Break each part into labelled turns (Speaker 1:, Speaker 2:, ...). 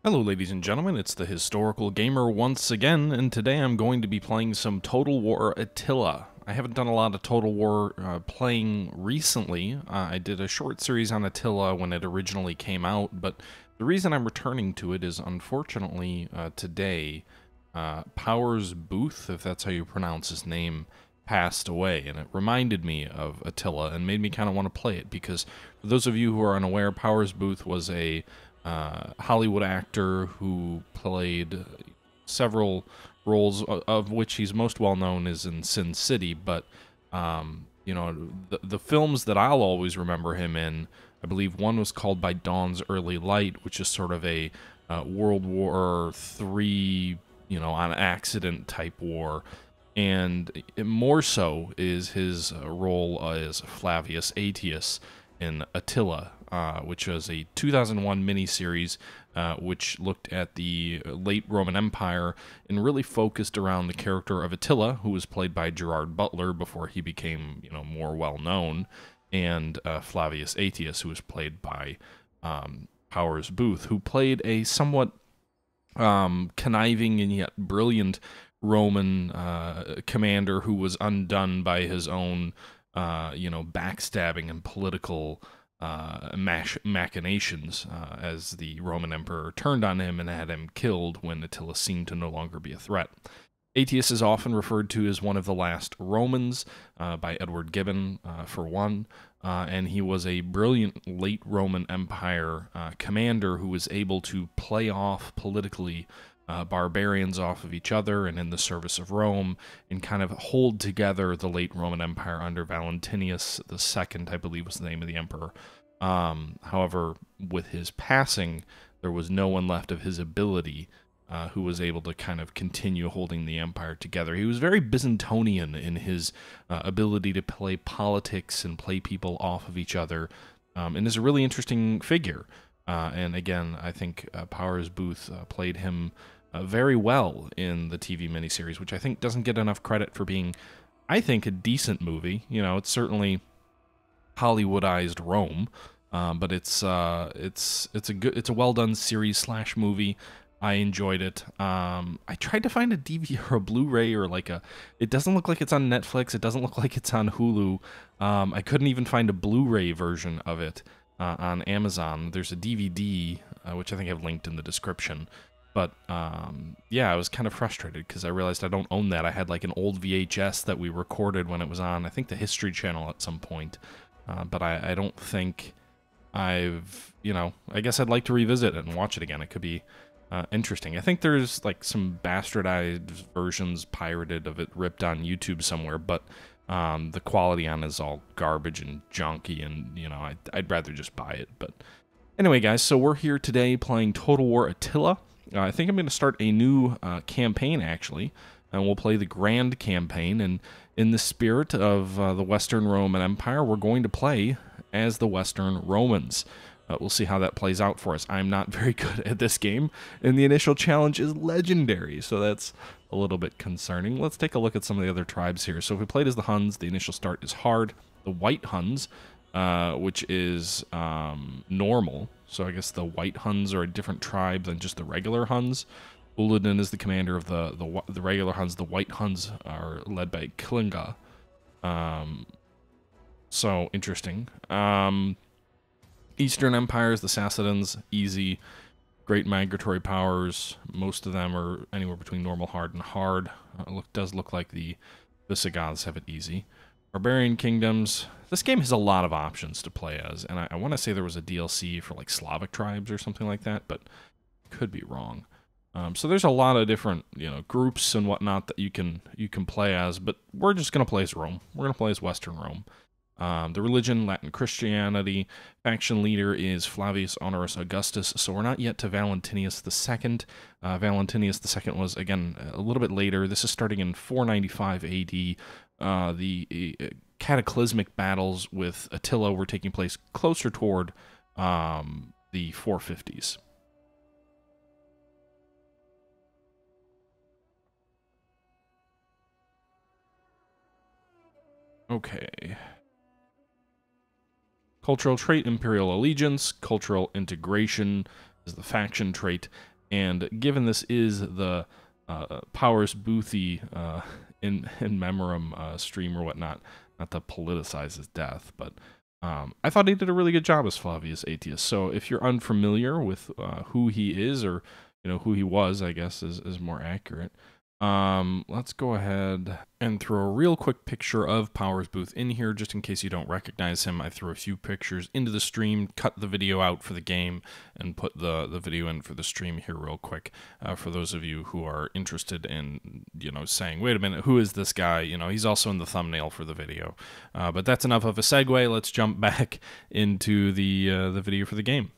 Speaker 1: Hello ladies and gentlemen, it's the Historical Gamer once again, and today I'm going to be playing some Total War Attila. I haven't done a lot of Total War playing recently. I did a short series on Attila when it originally came out, but the reason I'm returning to it is unfortunately today, Powers Boothe, if that's how you pronounce his name, passed away, and it reminded me of Attila and made me kind of want to play it, because for those of you who are unaware, Powers Boothe was a Hollywood actor who played several roles, of which he's most well known is in Sin City. But the films that I'll always remember him in, I believe one was called By Dawn's Early Light, which is sort of a World War III, on accident type war. And more so is his role as Flavius Aetius in Attila, which was a 2001 miniseries which looked at the late Roman Empire and really focused around the character of Attila, who was played by Gerard Butler before he became, more well-known, and Flavius Aetius, who was played by Powers Boothe, who played a somewhat conniving and yet brilliant Roman commander who was undone by his own, backstabbing and political machinations as the Roman emperor turned on him and had him killed when Attila seemed to no longer be a threat. Aetius is often referred to as one of the last Romans by Edward Gibbon, for one, and he was a brilliant late Roman Empire commander who was able to play off politically barbarians off of each other and in the service of Rome, and kind of hold together the late Roman Empire under Valentinius II, I believe was the name of the emperor. However, with his passing, there was no one left of his ability who was able to kind of continue holding the empire together. He was very Byzantonian in his ability to play politics and play people off of each other, and is a really interesting figure. And again, I think Powers Boothe played him very well in the TV miniseries, which I think doesn't get enough credit for being, I think, a decent movie. It's certainly Hollywoodized Rome, but it's a well done series / movie. I enjoyed it. I tried to find a DVD or a Blu-ray or it doesn't look like it's on Netflix. It doesn't look like it's on Hulu. I couldn't even find a Blu-ray version of it on Amazon. There's a DVD, which I think I've linked in the description. But yeah, I was kind of frustrated because I realized I don't own that. I had an old VHS that we recorded when it was on, I think, the History Channel at some point. But I don't think I've, I guess I'd like to revisit it and watch it again. It could be interesting. I think there's some bastardized versions pirated of it, ripped on YouTube somewhere, but the quality on it is all garbage and junky, and I'd rather just buy it. But anyway, guys, so we're here today playing Total War Attila. I think I'm going to start a new campaign, actually, and we'll play the Grand Campaign, and in the spirit of the Western Roman Empire, we're going to play as the Western Romans. We'll see how that plays out for us. I'm not very good at this game, and the initial challenge is legendary, so that's a little bit concerning. Let's take a look at some of the other tribes here. So if we played as the Huns, the initial start is hard. The White Huns, which is normal, so I guess the White Huns are a different tribe than just the regular Huns. Uladin is the commander of the regular Huns. The White Huns are led by Klinga. So interesting. Eastern Empires, the Sassanids, easy, great migratory powers. Most of them are anywhere between normal, hard, and hard. Does look like the Visigoths have it easy. Barbarian Kingdoms. This game has a lot of options to play as, and I want to say there was a DLC for Slavic tribes or something like that, but could be wrong. So there's a lot of different groups and whatnot that you can play as, but we're just gonna play as Rome. We're gonna play as Western Rome. The religion, Latin Christianity. Faction leader is Flavius Honorus Augustus, so we're not yet to Valentinius II. Valentinius II was, again, a little bit later. This is starting in 495 AD. The cataclysmic battles with Attila were taking place closer toward the 450s. Okay. Cultural trait, imperial allegiance. Cultural integration is the faction trait. And given this is the Powers Boothe in memoriam stream or whatnot, not to politicize his death, but I thought he did a really good job as Flavius Aetius. So if you're unfamiliar with who he is, or who he was, I guess is more accurate. Let's go ahead and throw a real quick picture of Powers Boothe in here, just in case you don't recognize him. I threw a few pictures into the stream, cut the video out for the game, and put the video in for the stream here real quick, for those of you who are interested in, saying, wait a minute, who is this guy? He's also in the thumbnail for the video. But that's enough of a segue. Let's jump back into the video for the game.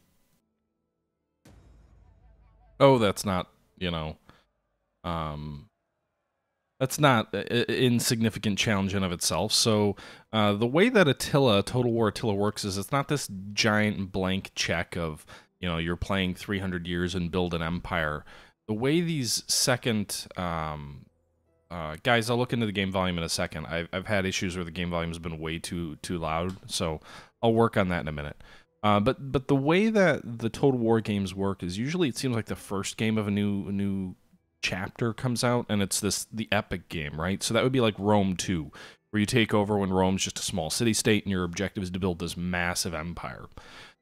Speaker 1: Oh, that's not, that's not an insignificant challenge in of itself. So the way that Total War Attila works is it's not this giant blank check of, you're playing 300 years and build an empire. The way these second, guys, I'll look into the game volume in a second. I've had issues where the game volume has been way too loud, so I'll work on that in a minute. But the way that the Total War games work is usually it seems like the first game of a new chapter comes out, and it's the epic game, right? So that would be like Rome 2, where you take over when Rome's just a small city-state, and your objective is to build this massive empire.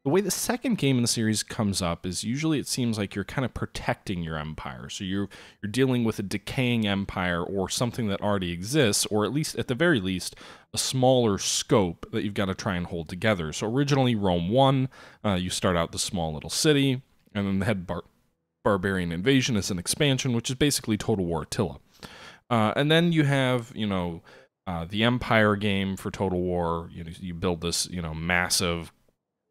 Speaker 1: The way the second game in the series comes up is usually it seems like you're kind of protecting your empire. So you're dealing with a decaying empire or something that already exists, or at least, at the very least, a smaller scope that you've got to try and hold together. So originally Rome 1, you start out the small little city, and then the head barbarian invasion is an expansion, which is basically Total War Attila. And then you have, the Empire game for Total War. You build this, massive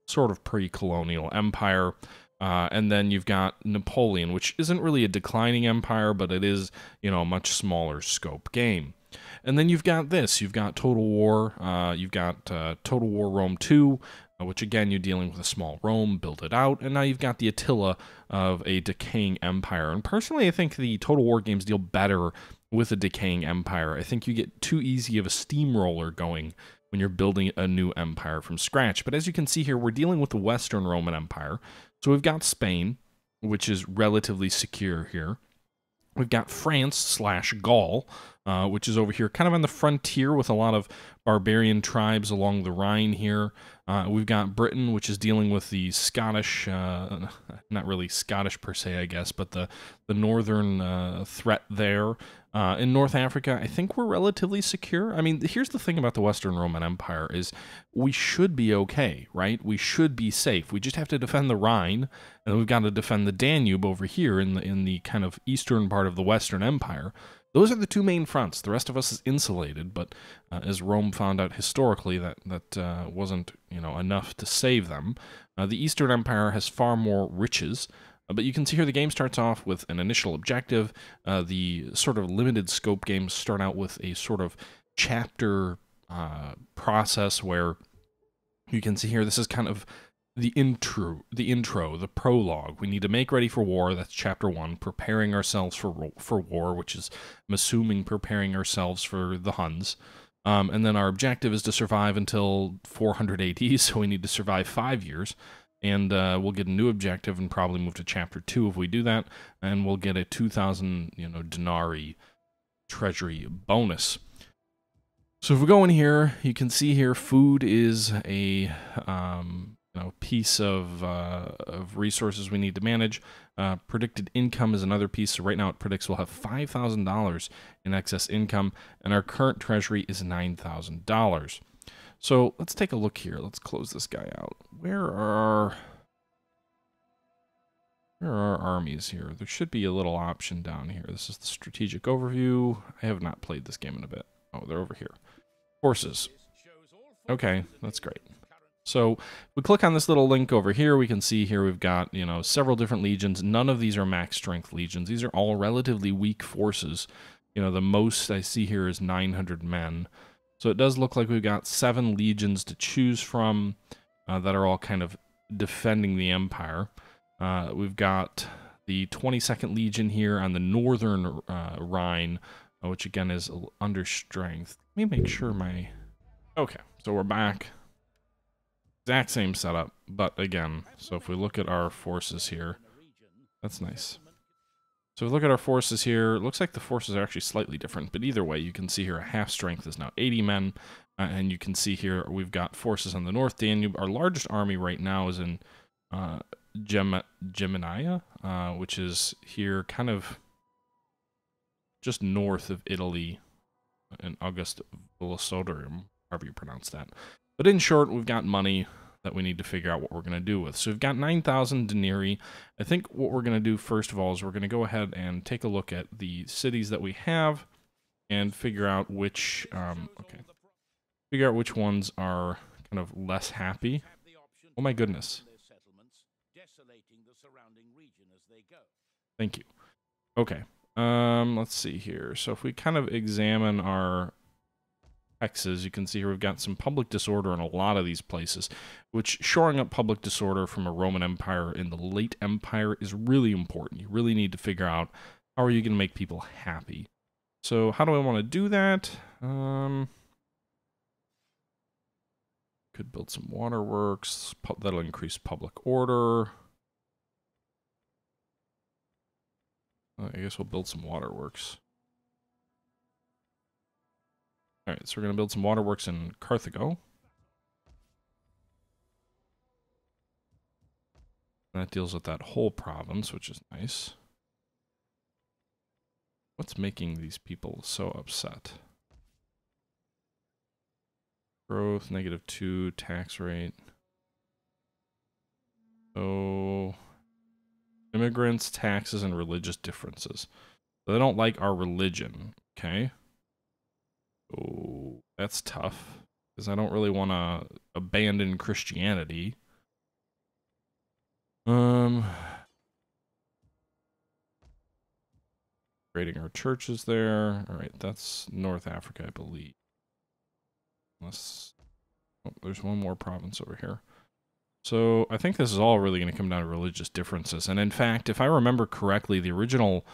Speaker 1: sort of pre-colonial empire. And then you've got Napoleon, which isn't really a declining empire, but it is, a much smaller scope game. And then you've got this. You've got Total War. You've got Total War Rome 2, which again, you're dealing with a small Rome, build it out. And now you've got the Attila of a decaying empire. And personally, I think the Total War games deal better with a decaying empire. I think you get too easy of a steamroller going when you're building a new empire from scratch. But as you can see here, we're dealing with the Western Roman Empire. So we've got Spain, which is relatively secure here. We've got France/Gaul, which is over here, kind of on the frontier with a lot of barbarian tribes along the Rhine here. We've got Britain, which is dealing with the Scottish, not really Scottish per se, I guess, but the northern threat there. In North Africa, I think we're relatively secure. I mean, here's the thing about the Western Roman Empire is we should be okay, right? We should be safe. We just have to defend the Rhine, and we've got to defend the Danube over here in the kind of eastern part of the Western Empire. Those are the two main fronts. The rest of us is insulated, but as Rome found out historically, that wasn't enough to save them. The Eastern Empire has far more riches. But you can see here the game starts off with an initial objective. The sort of limited scope games start out with a sort of chapter process where you can see here this is kind of the intro, the prologue. We need to make ready for war. That's chapter 1, preparing ourselves for war, which is, I'm assuming, preparing ourselves for the Huns. And then our objective is to survive until 400 AD, so we need to survive 5 years. And we'll get a new objective and probably move to chapter 2 if we do that, and we'll get a 2,000 denarii treasury bonus. So if we go in here, you can see here food is a piece of resources we need to manage. Predicted income is another piece. So right now it predicts we'll have $5,000 in excess income, and our current treasury is $9,000. So let's take a look here. Let's close this guy out. Where are our armies here? There should be a little option down here. This is the strategic overview. I have not played this game in a bit. Oh, they're over here. Forces. Okay, that's great. So we click on this little link over here. We can see here we've got, several different legions. None of these are max strength legions. These are all relatively weak forces. The most I see here is 900 men. So it does look like we've got 7 legions to choose from that are all kind of defending the empire. We've got the 22nd Legion here on the northern Rhine, which again is under strength. Let me make sure my... Okay, so we're back. Exact same setup, but again, so if we look at our forces here, that's nice. So if we look at our forces here, it looks like the forces are actually slightly different, but either way, you can see here a half strength is now 80 men, and you can see here we've got forces on the North Danube. Our largest army right now is in Gemini, which is here kind of just north of Italy, in August Velosodorium, however you pronounce that. But in short, we've got money that we need to figure out what we're going to do with. So we've got 9,000 denarii. I think what we're going to do first of all is we're going to go ahead and take a look at the cities that we have and figure out which figure out which ones are kind of less happy. Oh my goodness. Thank you. Okay. Let's see here. So if we kind of examine our hexes, you can see here we've got some public disorder in a lot of these places, which shoring up public disorder from a Roman Empire in the late Empire is really important. You really need to figure out how are you going to make people happy. So how do I want to do that? Could build some waterworks. That'll increase public order. I guess we'll build some waterworks. Alright, so we're going to build some waterworks in Carthago. That deals with that whole province, which is nice. What's making these people so upset? Growth, -2, tax rate. So, immigrants, taxes, and religious differences. So they don't like our religion, okay? Oh, that's tough, because I don't really want to abandon Christianity. Creating our churches there. All right, that's North Africa, I believe. Unless, oh, there's one more province over here. So I think this is all really going to come down to religious differences. And in fact, if I remember correctly, the original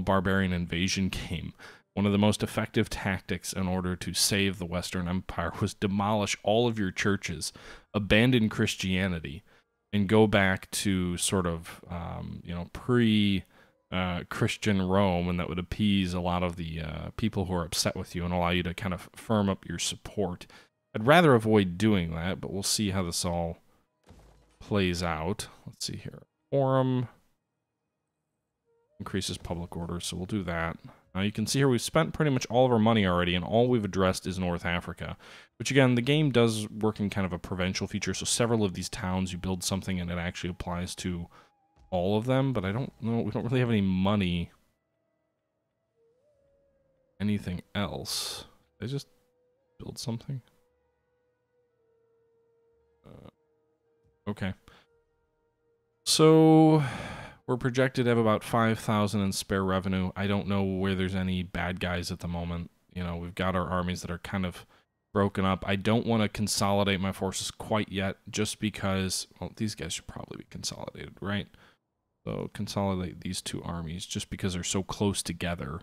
Speaker 1: barbarian invasion game, one of the most effective tactics in order to save the Western Empire was demolish all of your churches, abandon Christianity, and go back to sort of, pre-Christian Rome, and that would appease a lot of the people who are upset with you and allow you to kind of firm up your support. I'd rather avoid doing that, but we'll see how this all plays out. Let's see here. Forum increases public order, so we'll do that. Now you can see here we've spent pretty much all of our money already, and all we've addressed is North Africa, which again, the game does work in kind of a provincial feature, so several of these towns you build something and it actually applies to all of them, but I don't know, we don't really have any money. Anything else? Did I just build something? Okay. So we're projected to have about 5,000 in spare revenue. I don't know where there's any bad guys at the moment. You know, we've got our armies that are kind of broken up. I don't want to consolidate my forces quite yet, just because, well, these guys should probably be consolidated, right? So consolidate these two armies just because they're so close together.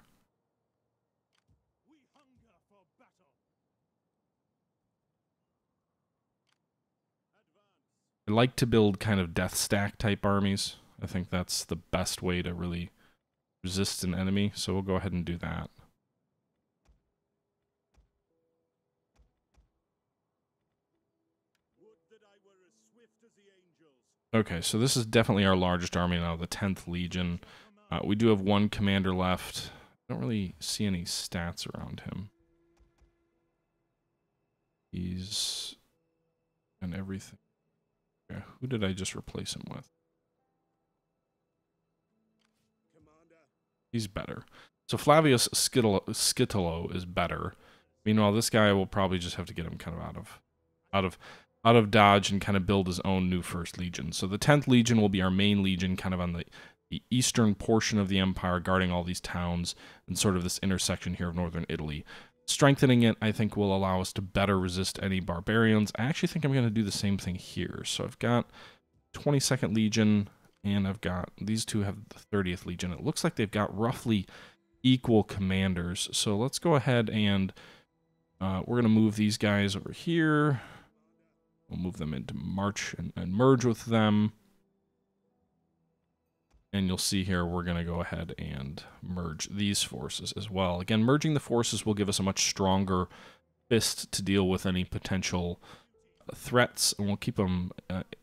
Speaker 1: I like to build kind of death stack type armies. I think that's the best way to really resist an enemy, so we'll go ahead and do that. Okay, so this is definitely our largest army now, the 10th Legion. We do have one commander left. I don't really see any stats around him. He's... and everything. Okay, who did I just replace him with? He's better. So Flavius Aetius is better. Meanwhile, this guy will probably just have to get him kind of out of dodge and kind of build his own new first legion. So the 10th Legion will be our main legion, kind of on the eastern portion of the empire, guarding all these towns and sort of this intersection here of northern Italy. Strengthening it, I think, will allow us to better resist any barbarians. I actually think I'm going to do the same thing here. So I've got 22nd Legion, and I've got, these two have the 30th Legion. It looks like they've got roughly equal commanders. So let's go ahead and we're going to move these guys over here. We'll move them into March and merge with them. And you'll see here we're going to go ahead and merge these forces as well. Again, merging the forces will give us a much stronger fist to deal with any potential threats, and we'll keep them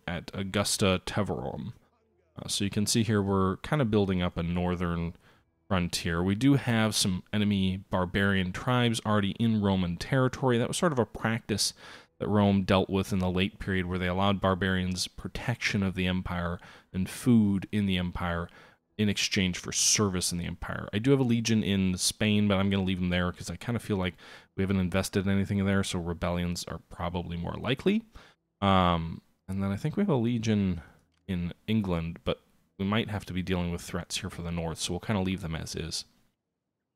Speaker 1: at Augusta Teverum. So you can see here we're kind of building up a northern frontier. We do have some enemy barbarian tribes already in Roman territory. That was sort of a practice that Rome dealt with in the late period, where they allowed barbarians protection of the empire and food in the empire in exchange for service in the empire. I do have a legion in Spain, but I'm going to leave them there because I kind of feel like we haven't invested anything there, so rebellions are probably more likely. And then I think we have a legion in England, but we might have to be dealing with threats here for the north, so we'll kind of leave them as is.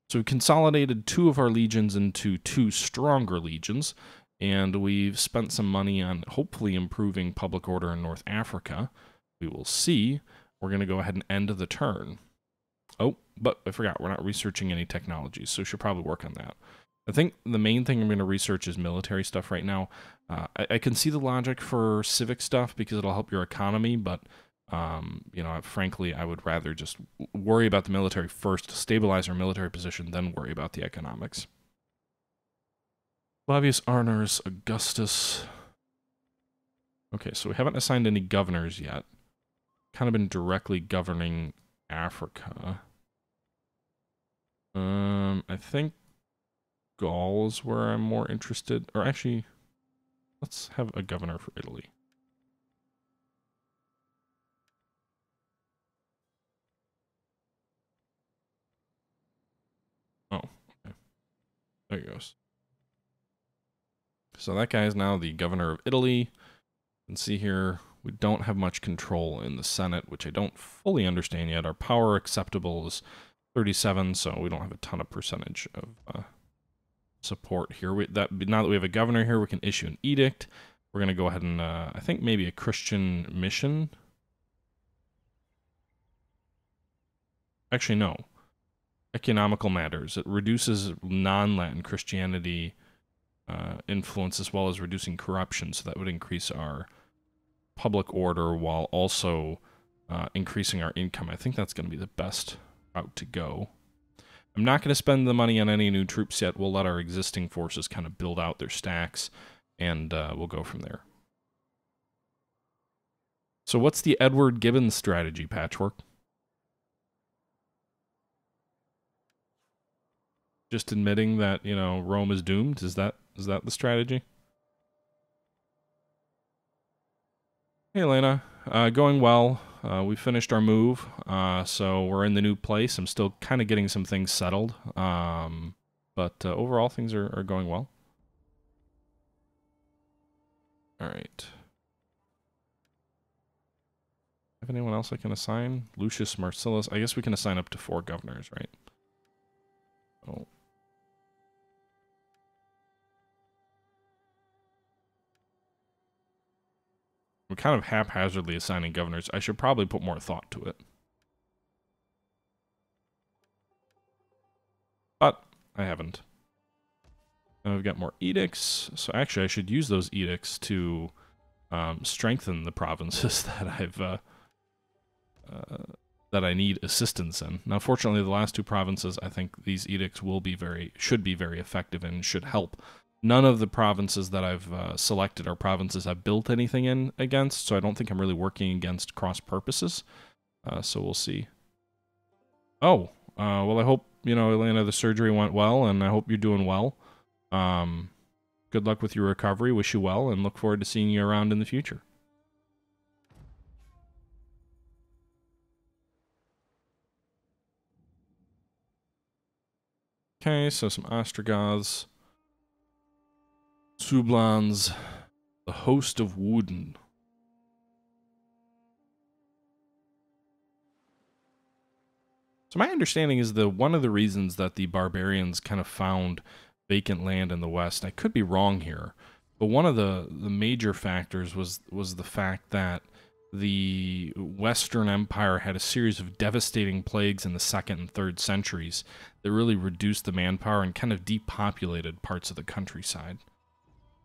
Speaker 1: So we consolidated 2 of our legions into 2 stronger legions, and we've spent some money on hopefully improving public order in North Africa. We will see. We're going to go ahead and end the turn. Oh, but I forgot, we're not researching any technologies, so we should probably work on that. I think the main thing I'm going to research is military stuff right now. I can see the logic for civic stuff because it'll help your economy, but you know, frankly, I would rather just worry about the military first, stabilize our military position, then worry about the economics. Flavius Arners, Augustus. Okay, so we haven't assigned any governors yet. Kind of been directly governing Africa. I think Gaul is where I'm more interested. Or actually, let's have a governor for Italy. Oh, okay. There he goes. So that guy is now the governor of Italy. You can see here, we don't have much control in the Senate, which I don't fully understand yet. Our power acceptable is 37, so we don't have a ton of percentage of support here. Now that we have a governor here, we can issue an edict. We're going to go ahead and, I think maybe a Christian mission. Actually, no. Economical matters. It reduces non-Latin Christianity influence, as well as reducing corruption, so that would increase our public order while also increasing our income. I think that's going to be the best route to go. I'm not going to spend the money on any new troops yet. We'll let our existing forces kind of build out their stacks, and we'll go from there. So what's the Edward Gibbon strategy, Patchwork? Just admitting that, you know, Rome is doomed? Is that the strategy? Hey, Elena. Going well. We finished our move, so we're in the new place. I'm still kind of getting some things settled, but overall things are going well. All right. Have anyone else I can assign? Lucius Marcellus. I guess we can assign up to 4 governors, right? Oh. I'm kind of haphazardly assigning governors. I should probably put more thought to it. But I haven't. And we've got more edicts. So actually I should use those edicts to strengthen the provinces that I've that I need assistance in. Now, fortunately, the last 2 provinces, I think these edicts should be very effective and should help. None of the provinces that I've selected are provinces I've built anything in against, so I don't think I'm really working against cross purposes. So we'll see. Oh, well, I hope, you know, Elena, the surgery went well, and I hope you're doing well. Good luck with your recovery. Wish you well, and look forward to seeing you around in the future. Okay, so some Ostrogoths. Sublans, the host of Wooden. So my understanding is that one of the reasons that the barbarians kind of found vacant land in the west, I could be wrong here, but one of the major factors was the fact that the Western Empire had a series of devastating plagues in the 2nd and 3rd centuries that really reduced the manpower and kind of depopulated parts of the countryside.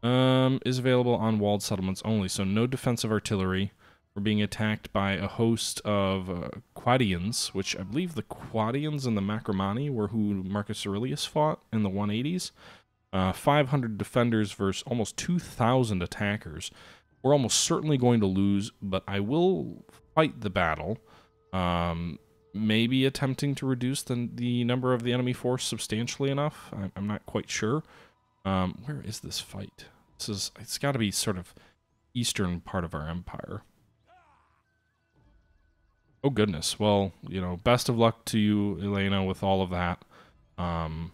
Speaker 1: Is available on walled settlements only, so no defensive artillery. We're being attacked by a host of Quadians, which I believe the Quadians and the Macromani were who Marcus Aurelius fought in the 180s. 500 defenders versus almost 2,000 attackers. We're almost certainly going to lose, but I will fight the battle. Maybe attempting to reduce the number of the enemy force substantially enough. I'm not quite sure. Where is this fight? It's got to be sort of eastern part of our empire. Oh goodness. Well, you know, best of luck to you, Elena, with all of that. I'm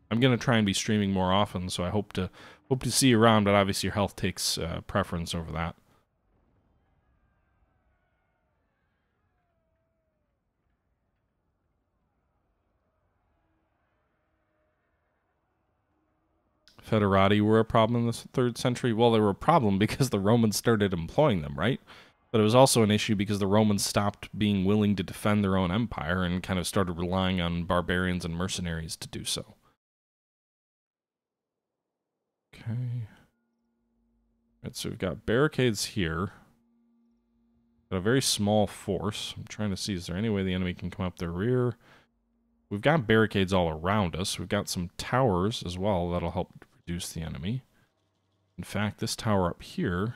Speaker 1: gonna try and be streaming more often, so I hope to see you around. But obviously, your health takes preference over that. Federati were a problem in the 3rd century. Well, they were a problem because the Romans started employing them, right? But it was also an issue because the Romans stopped being willing to defend their own empire and kind of started relying on barbarians and mercenaries to do so. Okay. Right, so we've got barricades here. Got a very small force. I'm trying to see, is there any way the enemy can come up their rear? We've got barricades all around us. We've got some towers as well that'll help reduce the enemy. In fact, this tower up here,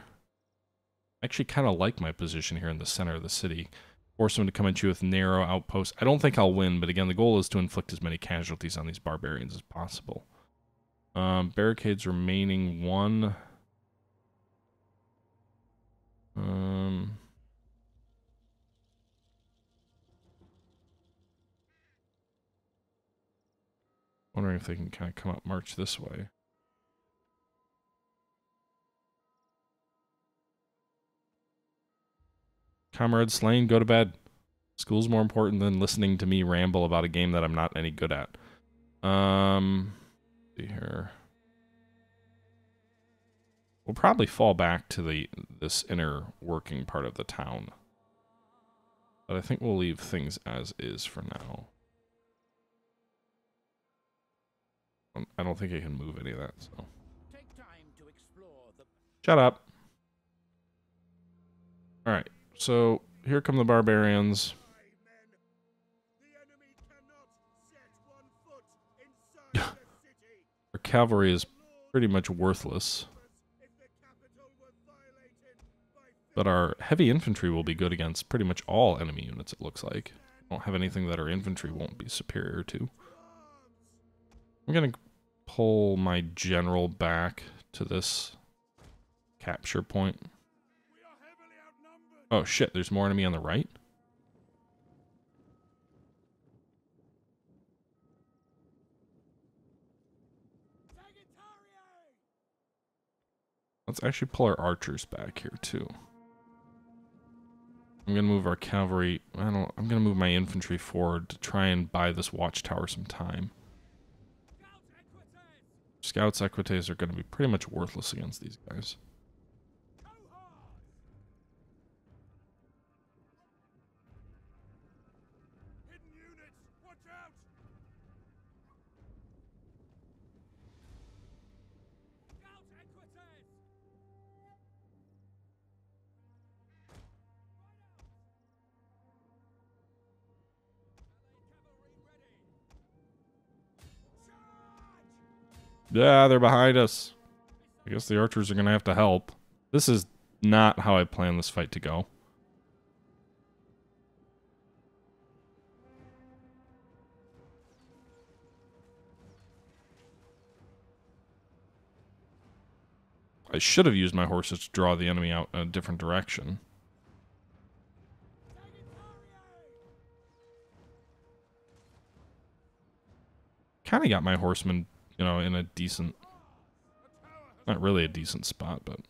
Speaker 1: I actually kind of like my position here in the center of the city. Force them to come at you with narrow outposts. I don't think I'll win, but again, the goal is to inflict as many casualties on these barbarians as possible. Barricades remaining 1. Wondering if they can kind of come up, march this way. Comrade slain, go to bed. School's more important than listening to me ramble about a game that I'm not any good at. See here. We'll probably fall back to this inner working part of the town. But I think we'll leave things as is for now. I don't think I can move any of that, so. Take time to explore the... Shut up. Alright, so here come the barbarians. Our cavalry is pretty much worthless. But our heavy infantry will be good against pretty much all enemy units, it looks like. We don't have anything that our infantry won't be superior to. I'm going to pull my general back to this capture point. Oh shit, there's more enemy on the right? Let's actually pull our archers back here too. I'm gonna move our cavalry. I'm gonna move my infantry forward to try and buy this watchtower some time. Scouts equites are gonna be pretty much worthless against these guys. Yeah, they're behind us. I guess the archers are going to have to help. This is not how I planned this fight to go. I should have used my horses to draw the enemy out in a different direction. Kind of got my horsemen, you know, in a decent... Not really a decent spot, but...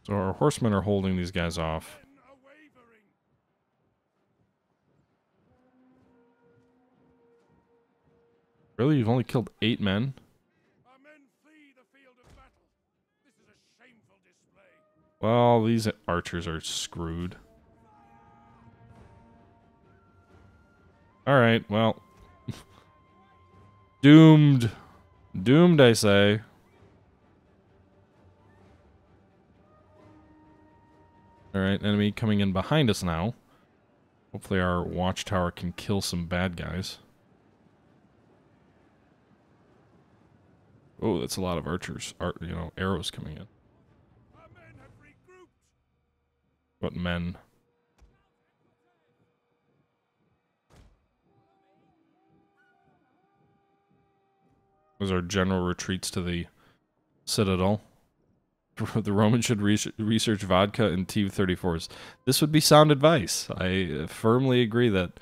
Speaker 1: So our horsemen are holding these guys off. Really? You've only killed 8 men?
Speaker 2: Our men flee the field of battle. This is a shameful display.
Speaker 1: Well, these archers are screwed. Alright, well. Doomed. Doomed, I say. Alright, enemy coming in behind us now. Hopefully our watchtower can kill some bad guys. Oh, that's a lot of archers. Arrows coming in. What men? Those are general retreats to the citadel. The Romans should research vodka and T-34s. This would be sound advice. I firmly agree that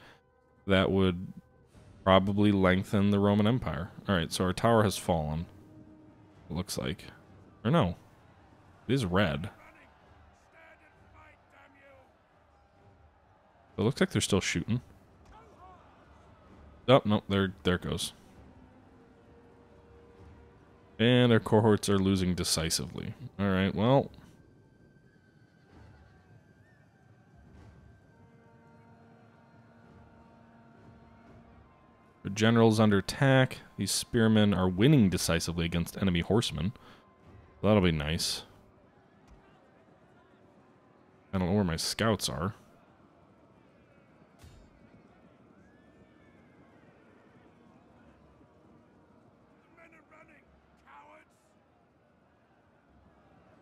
Speaker 1: that would probably lengthen the Roman Empire. Alright, so our tower has fallen. It looks like. Or no. It is red. It looks like they're still shooting. Oh, no, there it goes. And our cohorts are losing decisively. Alright, well. The general's under attack. These spearmen are winning decisively against enemy horsemen. That'll be nice. I don't know where my scouts are.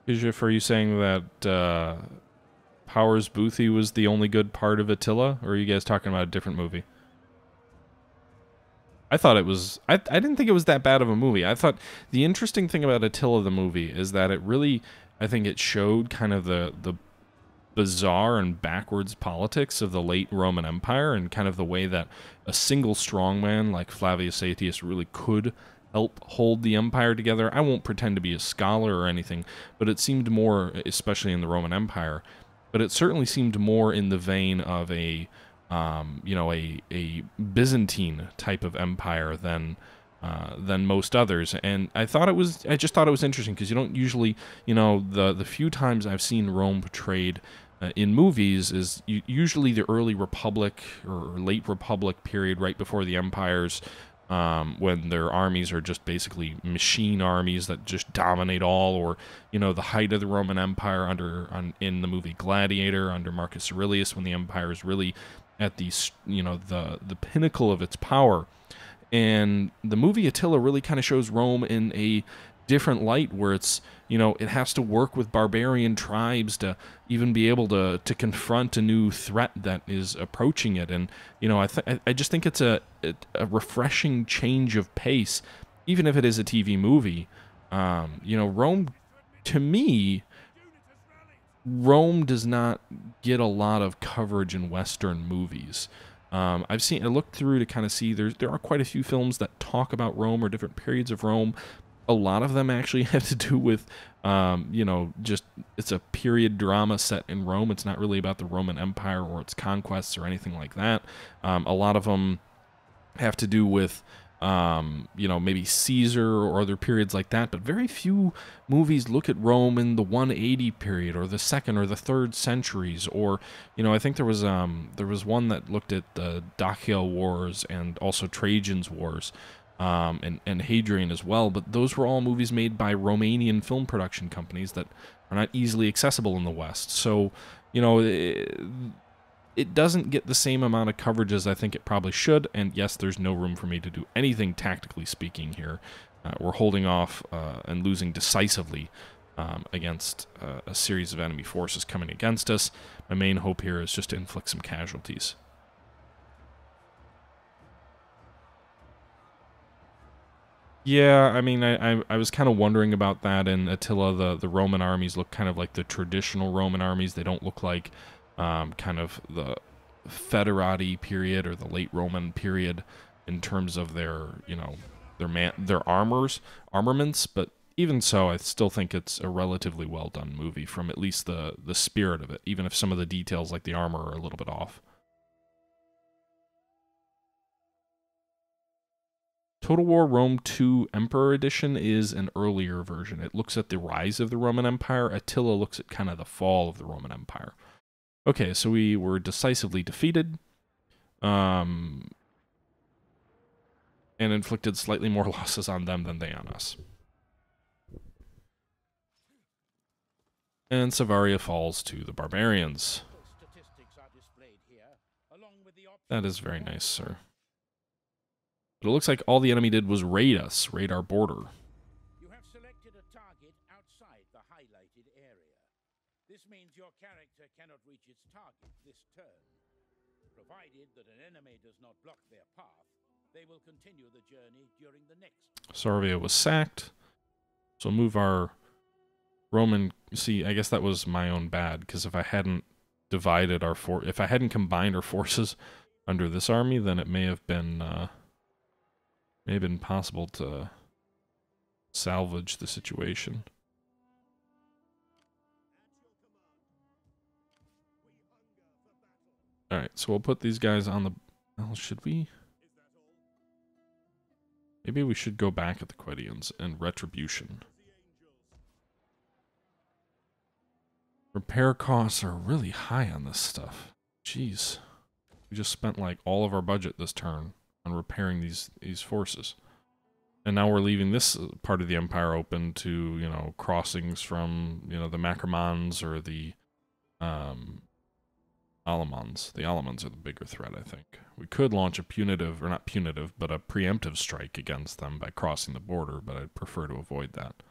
Speaker 1: Bijif, are you saying that Powers Boothe was the only good part of Attila? Or are you guys talking about a different movie? I thought it was... I didn't think it was that bad of a movie. I thought the interesting thing about Attila the movie is that it really... I think it showed kind of the bizarre and backwards politics of the late Roman Empire and kind of the way that a single strongman like Flavius Aetius really could help hold the empire together. I won't pretend to be a scholar or anything, but it seemed more, especially in the Roman Empire, but it certainly seemed more in the vein of a Byzantine type of empire than most others. And I just thought it was interesting because you don't usually, the few times I've seen Rome portrayed in movies is usually the early Republic or late Republic period right before the empires, when their armies are just basically machine armies that just dominate all, or the height of the Roman Empire in the movie Gladiator under Marcus Aurelius, when the empire is really at the pinnacle of its power. And the movie Attila really kind of shows Rome in a different light, where it's, it has to work with barbarian tribes to even be able to confront a new threat that is approaching it. And, I just think it's a refreshing change of pace, even if it is a TV movie. Rome, to me, Rome does not get a lot of coverage in Western movies. I looked through to kind of see there are quite a few films that talk about Rome or different periods of Rome. A lot of them actually have to do with, just it's a period drama set in Rome. It's not really about the Roman Empire or its conquests or anything like that. A lot of them have to do with, maybe Caesar or other periods like that, but very few movies look at Rome in the 180 period or the 2nd or the 3rd centuries, or, I think there was one that looked at the Dacian Wars and also Trajan's Wars, and Hadrian as well, but those were all movies made by Romanian film production companies that are not easily accessible in the West. So, it doesn't get the same amount of coverage as I think it probably should, and yes, there's no room for me to do anything tactically speaking here. We're holding off and losing decisively against a series of enemy forces coming against us. My main hope here is just to inflict some casualties. Yeah, I mean, I was kind of wondering about that in Attila. The Roman armies look kind of like the traditional Roman armies. They don't look like kind of the Federati period or the late Roman period in terms of their, their armaments. But even so, I still think it's a relatively well done movie from at least the spirit of it, even if some of the details like the armor are a little bit off. Total War Rome 2 Emperor Edition is an earlier version. It looks at the rise of the Roman Empire. Attila looks at kind of the fall of the Roman Empire. Okay, so we were decisively defeated. And inflicted slightly more losses on them than they on us. And Savaria falls to the barbarians. That is very nice, sir. But it looks like all the enemy did was raid us, raid our border.
Speaker 2: You have selected a target outside the highlighted area. This means your character cannot reach its target this turn. Provided that an enemy does not block their path, they will continue the journey during the next.
Speaker 1: Sarvia was sacked. So move our Roman... See, I guess that was my own bad, because if I hadn't divided our if I hadn't combined our forces under this army, then it may have been possible to salvage the situation. Alright, so we'll put these guys on the... Well, should we? Maybe we should go back at the Quedians and Retribution. Repair costs are really high on this stuff. Jeez. We just spent like all of our budget this turn on repairing these forces. And now we're leaving this part of the empire open to, you know, crossings from, you know, the Macromans or the Alamans. The Alamans are the bigger threat, I think. We could launch a punitive, or not punitive, but a preemptive strike against them by crossing the border, but I'd prefer to avoid that.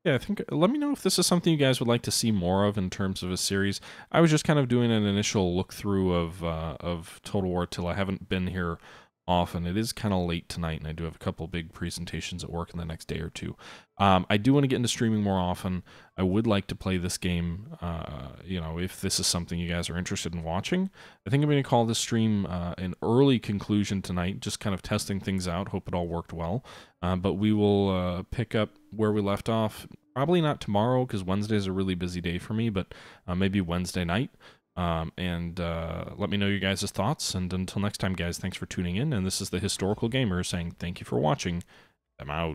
Speaker 1: Yeah, I think, let me know if this is something you guys would like to see more of in terms of a series. I was just kind of doing an initial look through of Total War Attila. I haven't been here often. It is kind of late tonight, and I do have a couple big presentations at work in the next day or two. I do want to get into streaming more often. I would like to play this game, you know, if this is something you guys are interested in watching. I think I'm going to call this stream an early conclusion tonight, just kind of testing things out. Hope it all worked well. But we will pick up where we left off. Probably not tomorrow, because Wednesday is a really busy day for me, but maybe Wednesday night. Let me know your guys' thoughts, and until next time, guys, thanks for tuning in, and this is the Historical Gamer saying thank you for watching. I'm out.